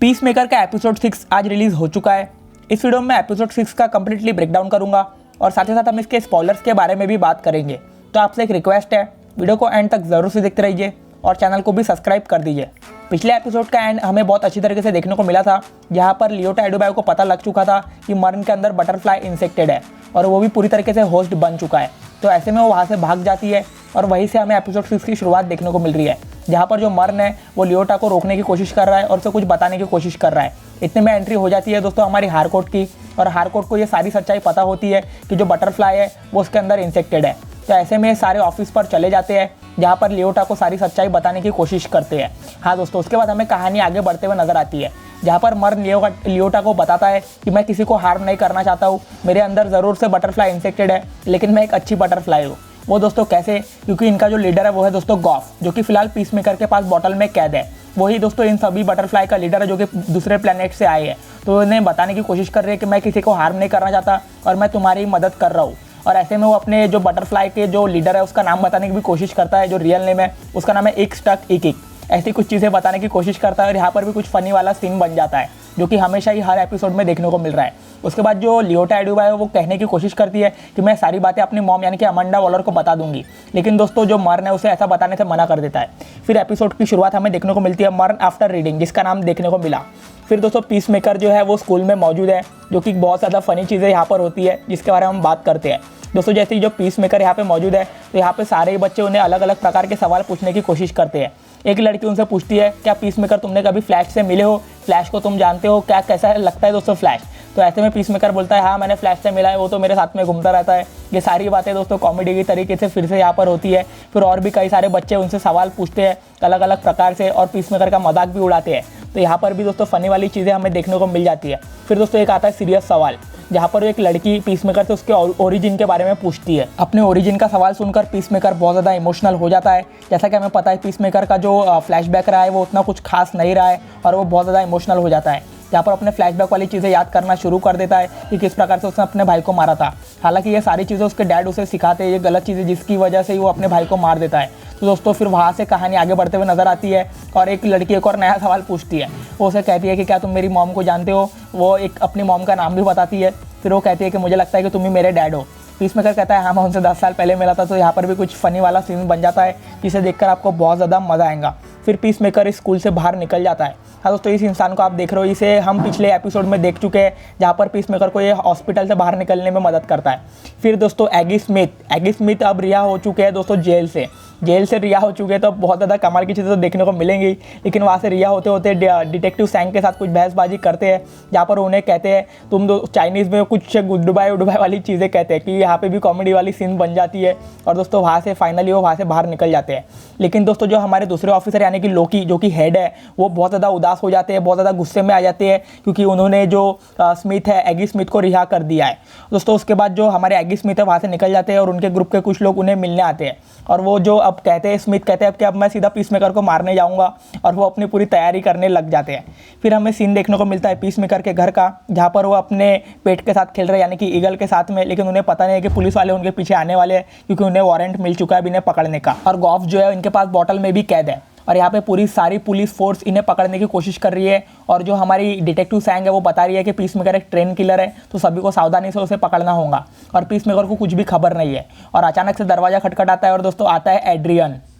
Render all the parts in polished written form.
Peacemaker का episode 6 आज release हो चुका है। इस वीडियो में एपिसोड 6 का कंप्लीटली ब्रेकडाउन करूंगा और साथ ही साथ हम इसके स्पॉयलर्स के बारे में भी बात करेंगे। तो आपसे एक रिक्वेस्ट है, वीडियो को एंड तक ज़रूर से देखते रहिए और चैनल को भी सब्सक्राइब कर दीजिए। पिछले एपिसोड का एंड हमें बहुत अच्छी तरीके से देखने को मिला था, जहाँ पर लियोटा एडुबायो को पता लग चुका था कि मर्न के अंदर बटरफ्लाई इंसेक्टेड है और वो भी पूरी तरीके से होस्ट बन चुका है। तो ऐसे में वो वहाँ से भाग जाती है और वहीं से हमें एपिसोड 6 की शुरुआत देखने को मिल रही है, जहाँ पर जो मर्न है वो लियोटा को रोकने की कोशिश कर रहा है और उसे कुछ बताने की कोशिश कर रहा है। इतने में एंट्री हो जाती है दोस्तों हमारी हारकोर्ट की, और हारकोर्ट को ये सारी सच्चाई पता होती है कि जो बटरफ्लाई है वो उसके अंदर इंसेक्टेड है। तो ऐसे में सारे ऑफिस पर चले जाते हैं, जहाँ पर लियोटा को सारी सच्चाई बताने की कोशिश करते हैं। हाँ दोस्तों, उसके बाद हमें कहानी आगे बढ़ते हुए नजर आती है, जहाँ पर मर्न लियोटा को बताता है कि मैं किसी को हार्म नहीं करना चाहता हूँ, मेरे अंदर ज़रूर से बटरफ्लाई इंसेक्टेड है, लेकिन मैं एक अच्छी बटरफ्लाई हूँ। वो दोस्तों कैसे? क्योंकि इनका जो लीडर है वो है दोस्तों गॉफ, जो कि फिलहाल पीसमेकर के पास बॉटल में कैद है। वही दोस्तों इन सभी बटरफ्लाई का लीडर है, जो कि दूसरे प्लेनेट से आए हैं। तो उन्हें बताने की कोशिश कर रही है कि मैं किसी को हार्म नहीं करना चाहता और मैं तुम्हारी मदद कर रहा हूँ। और ऐसे में वो अपने जो बटरफ्लाई के जो लीडर है उसका नाम बताने की भी कोशिश करता है, जो रियल नेम है उसका नाम है इक स्टक इक इक। ऐसी कुछ चीज़ें बताने की कोशिश करता है और यहाँ पर भी कुछ फनी वाला सीन बन जाता है, जो कि हमेशा ही हर एपिसोड में देखने को मिल रहा है। उसके बाद जो लियोटा एडुबायो वो कहने की कोशिश करती है कि मैं सारी बातें अपनी मॉम यानी कि अमांडा वॉलर को बता दूंगी, लेकिन दोस्तों जो मर्न है उसे ऐसा बताने से मना कर देता है। फिर एपिसोड की शुरुआत हमें देखने को मिलती है मर्न आफ्टर रीडिंग, जिसका नाम देखने को मिला। फिर दोस्तों पीसमेकर जो है वो स्कूल में मौजूद है, जो कि बहुत ज़्यादा फनी चीज़ें यहाँ पर होती है, जिसके बारे में हम बात करते हैं। दोस्तों जैसे ही जो पीसमेकर यहाँ पे मौजूद है, तो यहाँ पे सारे बच्चे उन्हें अलग अलग प्रकार के सवाल पूछने की कोशिश करते हैं। एक लड़की उनसे पूछती है, क्या पीसमेकर तुमने कभी फ्लैश से मिले हो? फ्लैश को तुम जानते हो? क्या कैसा लगता है दोस्तों फ्लैश? तो ऐसे में पीसमेकर बोलता है, हाँ मैंने फ्लैश से मिला है, वो तो मेरे साथ में घूमता रहता है। ये सारी बातें दोस्तों कॉमेडी की तरीके से फिर से यहाँ पर होती है। फिर और भी कई सारे बच्चे उनसे सवाल पूछते हैं अलग अलग प्रकार से और पीसमेकर का मजाक भी उड़ाते हैं। तो यहाँ पर भी दोस्तों फनी वाली चीज़ें हमें देखने को मिल जाती है। फिर दोस्तों एक आता है सीरियस सवाल, जहाँ पर एक लड़की पीसमेकर से उसके ओरिजिन के बारे में पूछती है। अपने ओरिजिन का सवाल सुनकर पीसमेकर बहुत ज़्यादा इमोशनल हो जाता है। जैसा कि हमें पता है पीसमेकर का जो फ्लैशबैक रहा है वो उतना कुछ खास नहीं रहा है और वो बहुत ज़्यादा इमोशनल हो जाता है, जहाँ पर अपने फ्लैशबैक वाली चीज़ें याद करना शुरू कर देता है कि किस प्रकार से उसने अपने भाई को मारा था। हालांकि ये सारी चीज़ें उसके डैड उसे सिखाते हैं, ये गलत चीज़ें जिसकी वजह से वो अपने भाई को मार देता है। तो दोस्तों फिर वहाँ से कहानी आगे बढ़ते हुए नजर आती है और एक लड़की एक और नया सवाल पूछती है। वो उसे कहती है कि क्या तुम मेरी मॉम को जानते हो? वो एक अपनी मॉम का नाम भी बताती है। फिर वो कहती है कि मुझे लगता है कि तुम ही मेरे डैड हो। पीसमेकर कहता है हाँ मैं उनसे 10 साल पहले मिला था। तो यहाँ पर भी कुछ फनी वाला सीन बन जाता है, जिसे देखकर आपको बहुत ज़्यादा मज़ा आएगा। फिर पीसमेकर इस स्कूल से बाहर निकल जाता है। हाँ दोस्तों, इस इंसान को आप देख रहे हो, इसे हम पिछले एपिसोड में देख चुके हैं, जहाँ पर पीसमेकर को ये हॉस्पिटल से बाहर निकलने में मदद करता है। फिर दोस्तों एगी स्मिथ अब रिहा हो चुके हैं दोस्तों जेल से रिहा हो चुके हैं। तो बहुत ज़्यादा कमाल की चीज़ें तो देखने को मिलेंगी, लेकिन वहाँ से रिहा होते होते डिटेक्टिव सैंग के साथ कुछ बहसबाजी करते हैं, जहाँ पर उन्हें कहते हैं तुम दो चाइनीज़ में कुछ गुडबाय उडबाय वाली चीज़ें कहते हैं, कि यहाँ पे भी कॉमेडी वाली सीन बन जाती है। और दोस्तों वहाँ से फाइनली वो वहाँ से बाहर निकल जाते हैं। लेकिन दोस्तों जो हमारे दूसरे ऑफिसर यानी कि लोकी, जो कि हेड है, वो बहुत ज़्यादा उदास हो जाते हैं, बहुत ज़्यादा गुस्से में आ जाते हैं, क्योंकि उन्होंने जो स्मिथ है एगी स्मिथ को रिहा कर दिया है। दोस्तों उसके बाद जो हमारे एगी स्मिथ है वहाँ से निकल जाते हैं और उनके ग्रुप के कुछ लोग उन्हें मिलने आते हैं। और वो जो अब कहते हैं, स्मिथ कहते हैं कि अब मैं सीधा पीसमेकर को मारने जाऊंगा, और वो अपनी पूरी तैयारी करने लग जाते हैं। फिर हमें सीन देखने को मिलता है पीसमेकर के घर का, जहाँ पर वो अपने पेट के साथ खेल रहे हैं यानी कि ईगल के साथ में, लेकिन उन्हें पता नहीं है कि पुलिस वाले उनके पीछे आने वाले हैं, क्योंकि उन्हें वारंट मिल चुका है इन्हें पकड़ने का। और गॉफ जो है इनके पास बॉटल में भी कैद है और यहाँ पे पूरी सारी पुलिस फोर्स इन्हें पकड़ने की कोशिश कर रही है। और जो हमारी डिटेक्टिव सैंग है वो बता रही है कि पीसमेकर एक ट्रेन किलर है, तो सभी को सावधानी से उसे पकड़ना होगा। और पीसमेकर को कुछ भी खबर नहीं है। और अचानक से दरवाजा खटखटाता है और दोस्तों आता है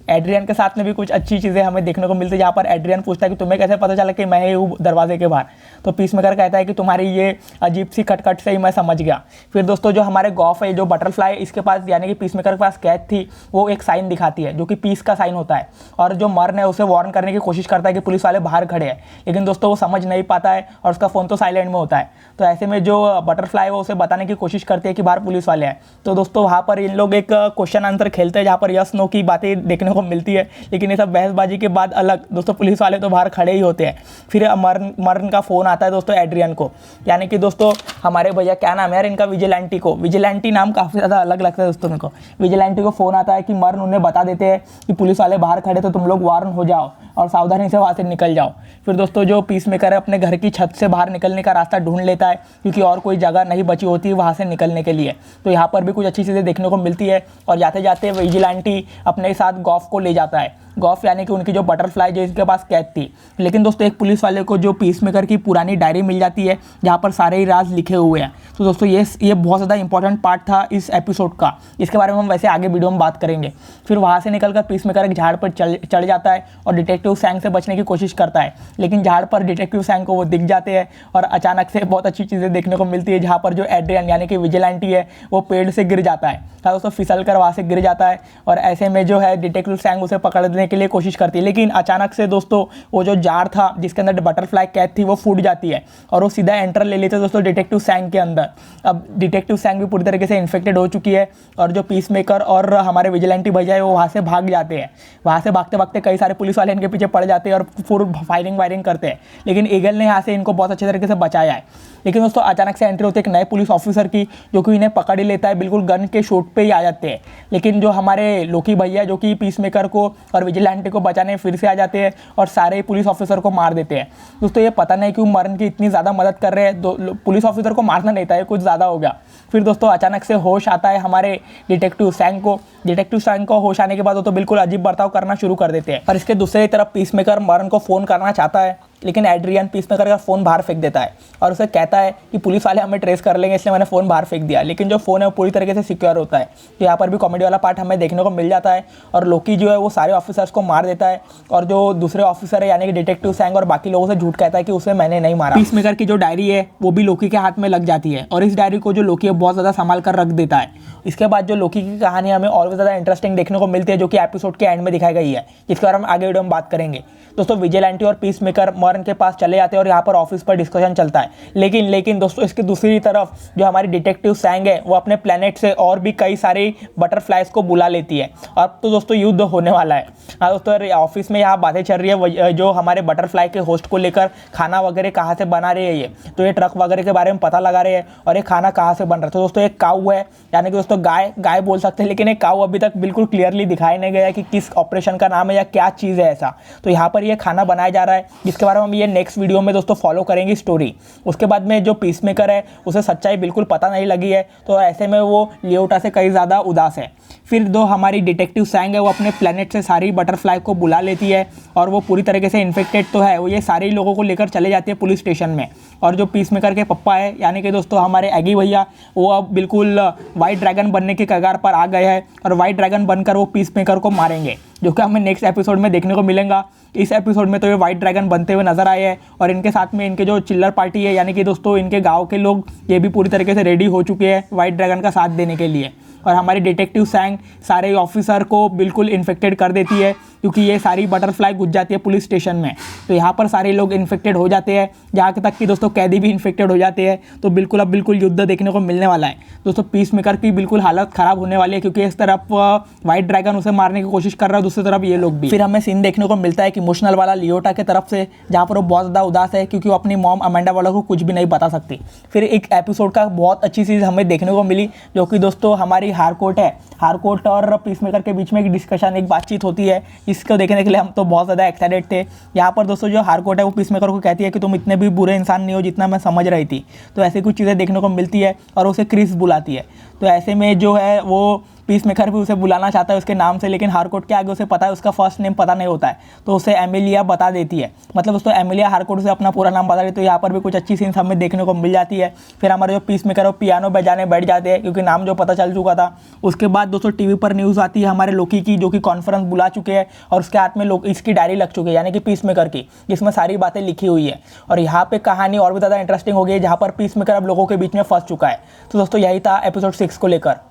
एड्रियन के साथ में भी कुछ अच्छी चीज़ें हमें देखने को मिलती है, जहाँ पर एड्रियन पूछता है कि तुम्हें कैसे पता चला कि मैं ही हूँ दरवाजे के बाहर? तो पीसमेकर कहता है कि तुम्हारी ये अजीब सी खटखट से ही मैं समझ गया। फिर दोस्तों जो हमारे गॉफ है, जो बटरफ्लाई इसके पास यानी कि पीसमेकर के पास कैद थी, वो एक साइन दिखाती है जो कि पीस का साइन होता है। और जो मर्न है उसे वार्न करने की कोशिश करता है कि पुलिस वाले बाहर खड़े हैं, लेकिन दोस्तों वो समझ नहीं पाता है और उसका फ़ोन तो साइलेंट में होता है। तो ऐसे में जो बटरफ्लाई है वो उसे बताने की कोशिश करती है कि बाहर पुलिस वाले हैं। तो दोस्तों वहाँ पर इन लोग एक क्वेश्चन आंसर खेलते हैं, जहाँ पर यस नो की बातें देखने को मिलती है, लेकिन ये सब बहसबाजी के बाद अलग दोस्तों पुलिस वाले तो बाहर खड़े ही होते हैं। फिर मर्न का फ़ोन आता है दोस्तों एड्रियन को, यानी कि दोस्तों हमारे भैया क्या नाम है यार इनका, विजिलेंटी नाम काफ़ी ज़्यादा अलग लगता है दोस्तों मेरे को। विजिलेंटी को फ़ोन आता है कि मर्न उन्हें बता देते हैं कि पुलिस वाले बाहर खड़े, तो तुम लोग वार्न हो जाओ और सावधानी से वहाँ से निकल जाओ। फिर दोस्तों जो पीसमेकर है अपने घर की छत से बाहर निकलने का रास्ता ढूंढ लेता है, क्योंकि और कोई जगह नहीं बची होती है वहाँ से निकलने के लिए। तो यहाँ पर भी कुछ अच्छी चीज़ें देखने को मिलती है और जाते जाते विजिलेंटी अपने साथ गॉफ को ले जाता है। गॉफ यानी कि उनकी जो बटरफ्लाई जो इनके पास कैद थी। लेकिन दोस्तों एक पुलिस वाले को जो पीसमेकर की पुरानी डायरी मिल जाती है जहाँ पर सारे ही राज लिखे हुए हैं। तो दोस्तों ये बहुत ज़्यादा इंपॉर्टेंट पार्ट था इस एपिसोड का, इसके बारे में हम वैसे आगे वीडियो में बात करेंगे। फिर वहाँ से निकलकर पीसमेकर एक झाड़ पर चढ़ जाता है और डिटेक्टिव सैंग से बचने की कोशिश करता है, लेकिन झाड़ पर डिटेक्टिव सैंग को वो दिख जाते हैं और अचानक से बहुत अच्छी चीज़ें देखने को मिलती है, जहाँ पर जो एड्रियन यानी कि विजिलेंटी है वो पेड़ से गिर जाता है। दोस्तों फिसल कर वहाँ से गिर जाता है और ऐसे में जो है डिटेक्टिव सैंग उसे पकड़ने के लिए कोशिश करती है, लेकिन अचानक से दोस्तों वो जो जार था जिसके अंदर बटरफ्लाई कैद थी वो फूट जाती है और वो सीधा एंटर ले लेते हैं दोस्तों डिटेक्टिव सैंग के अंदर। अब डिटेक्टिव सैंग भी पूरी तरीके से इन्फेक्टेड हो चुकी है और जो पीसमेकर और हमारे विजिलेंटी भैया है वो वहाँ से भाग जाते हैं। वहाँ से भागते भागते कई सारे पुलिस वाले इनके पीछे पड़ जाते हैं और पूरी फायरिंग करते हैं, लेकिन ईगल ने यहाँ से इनको बहुत अच्छे तरीके से बचाया है। लेकिन दोस्तों अचानक से एंट्री होती है एक नए पुलिस ऑफिसर की, जो कि इन्हें पकड़ ही लेता है, बिल्कुल गन के शूट पे ही आ जाते हैं। लेकिन जो हमारे लोकी भैया जो कि पीसमेकर को और विजिलेंटी को बचाने फिर से आ जाते हैं और सारे पुलिस ऑफिसर को मार देते हैं। दोस्तों ये पता नहीं क्यों मरण की इतनी ज़्यादा मदद कर रहे हैं, पुलिस ऑफिसर को मारना नहीं था, ये कुछ ज़्यादा हो गया। फिर दोस्तों अचानक से होश आता है हमारे डिटेक्टिव सैंग को होश आने के बाद वो तो बिल्कुल अजीब बर्ताव करना शुरू कर देते हैं। और इसके दूसरी तरफ पीसमेकर मरण को फ़ोन करना चाहता है, लेकिन एड्रियन पीसमेकर का फ़ोन बाहर फेंक देता है और उसे कहता है कि पुलिस वाले हमें ट्रेस कर लेंगे, इसलिए मैंने फ़ोन बाहर फेंक दिया। लेकिन जो फ़ोन है वो पूरी तरीके से सिक्योर होता है। तो यहाँ पर भी कॉमेडी वाला पार्ट हमें देखने को मिल जाता है और लोकी जो है वो सारे ऑफिसर्स को मार देता है और जो दूसरे ऑफिसर है यानी कि डिटेक्टिव सैंग और बाकी लोगों से झूठ कहता है कि उसे मैंने नहीं मारा। पीसमेकर की जो डायरी है वो भी लोकी के हाथ में लग जाती है और इस डायरी को जो लोकी है बहुत ज़्यादा संभाल कर रख देता है। इसके बाद जो लोकी की कहानी हमें और भी ज़्यादा इंटरेस्टिंग देखने को मिलती है, जो कि एपिसोड के एंड में दिखाई गई है, जिसके बारे में आगे वीडियो में बात करेंगे। दोस्तों विजिलेंटी और पीसमेकर मर्न के पास चले जाते हैं और यहाँ पर ऑफिस पर डिस्कशन चलता है। लेकिन दोस्तों इसकी दूसरी तरफ जो हमारी डिटेक्टिव सैंग है वो अपने प्लेनेट से और भी कई सारी बटरफ्लाइज को बुला लेती है। अब तो दोस्तों युद्ध होने वाला है। हाँ दोस्तों ऑफिस में यहाँ बातें चल रही है जो हमारे बटरफ्लाई के होस्ट को लेकर खाना वगैरह कहाँ से बना रही है ये, तो ये ट्रक वगैरह के बारे में पता लगा रहे हैं और ये खाना कहाँ से बन रहा है। तो दोस्तों एक काऊ है यानी कि दोस्तों गाय बोल सकते हैं, लेकिन एक काऊ अभी तक बिल्कुल क्लियरली दिखाई नहीं गया कि किस ऑपरेशन का नाम है या क्या चीज़ है ऐसा। तो यहाँ पर ये खाना बनाया जा रहा है, जिसके बारे में हम ये नेक्स्ट वीडियो में दोस्तों फॉलो करेंगे स्टोरी। उसके बाद में जो पीसमेकर है उसे सच्चाई बिल्कुल पता नहीं लगी है, तो ऐसे में वो लियोटा से कई ज़्यादा उदास है। फिर दो हमारी डिटेक्टिव सैंग है वो अपने प्लेनेट से सारी बटरफ्लाई को बुला लेती है और वो पूरी तरीके से इन्फेक्टेड तो है, वो ये सारे लोगों को लेकर चले जाती है पुलिस स्टेशन में। और जो पीसमेकर के पप्पा है यानी कि दोस्तों हमारे एगी भैया, वो अब बिल्कुल वाइट ड्रैगन बनने के कगार पर आ गए हैं और वाइट ड्रैगन बनकर वो पीसमेकर को मारेंगे, जो कि हमें नेक्स्ट एपिसोड में देखने को मिलेगा। इस एपिसोड में तो ये वाइट ड्रैगन बनते हुए नजर आए हैं और इनके साथ में इनके जो चिल्लर पार्टी है यानी कि दोस्तों इनके गांव के लोग ये भी पूरी तरीके से रेडी हो चुके हैं वाइट ड्रैगन का साथ देने के लिए। और हमारी डिटेक्टिव सैंग सारे ऑफिसर को बिल्कुल इन्फेक्टेड कर देती है, क्योंकि ये सारी बटरफ्लाई घुस जाती है पुलिस स्टेशन में। तो यहाँ पर सारे लोग इन्फेक्टेड हो जाते हैं, जहाँ तक कि दोस्तों कैदी भी इन्फेक्टेड हो जाते हैं। तो बिल्कुल अब बिल्कुल युद्ध देखने को मिलने वाला है दोस्तों। पीसमेकर की बिल्कुल हालत ख़राब होने वाली है, क्योंकि इस तरफ वाइट ड्रैगन उसे मारने की कोशिश कर रहा है, दूसरी तरफ ये लोग भी। फिर हमें सीन देखने को मिलता है कि इमोशनल वाला लियोटा की तरफ से, जहाँ पर वो बहुत ज़्यादा उदास है क्योंकि वो अपनी मॉम अमेंडा वालों को कुछ भी नहीं बता सकती। फिर एक एपिसोड का बहुत अच्छी चीज़ हमें देखने को मिली, जो कि दोस्तों हमारी हारकोर्ट है। हारकोर्ट और पीसमेकर के बीच में एक डिस्कशन, एक बातचीत होती है, इसको देखने के लिए हम तो बहुत ज़्यादा एक्साइटेड थे। यहाँ पर दोस्तों जो हारकोर्ट है वो पीसमेकर को कहती है कि तुम इतने भी बुरे इंसान नहीं हो जितना मैं समझ रही थी। तो ऐसी कुछ चीज़ें देखने को मिलती है और उसे क्रिस बुलाती है। तो ऐसे में जो है वो पीसमेकर भी उसे बुलाना चाहता है उसके नाम से, लेकिन हारकोर्ट के आगे उसे पता है उसका फर्स्ट नेम पता नहीं होता है, तो उसे एमिलिया बता देती है। मतलब दोस्तों एमिलिया हारकोर्ट से अपना पूरा नाम बता देती है। तो यहाँ पर भी कुछ अच्छी सीन्स हमें देखने को मिल जाती है। फिर हमारे जो पीसमेकर वो पियानो बजाने बैठ जाते हैं, क्योंकि नाम जो पता चल चुका था। उसके बाद दोस्तों टीवी पर न्यूज़ आती है हमारे लोकी की, जो कि कॉन्फ्रेंस बुला चुके हैं और उसके हाथ में इसकी डायरी लग चुकी है यानी कि पीसमेकर की, जिसमें सारी बातें लिखी हुई है। और यहाँ पे कहानी और भी ज़्यादा इंटरेस्टिंग हो गई है, जहाँ पर पीसमेकर अब लोगों के बीच में फंस चुका है। तो दोस्तों यही था एपिसोड 6 को लेकर।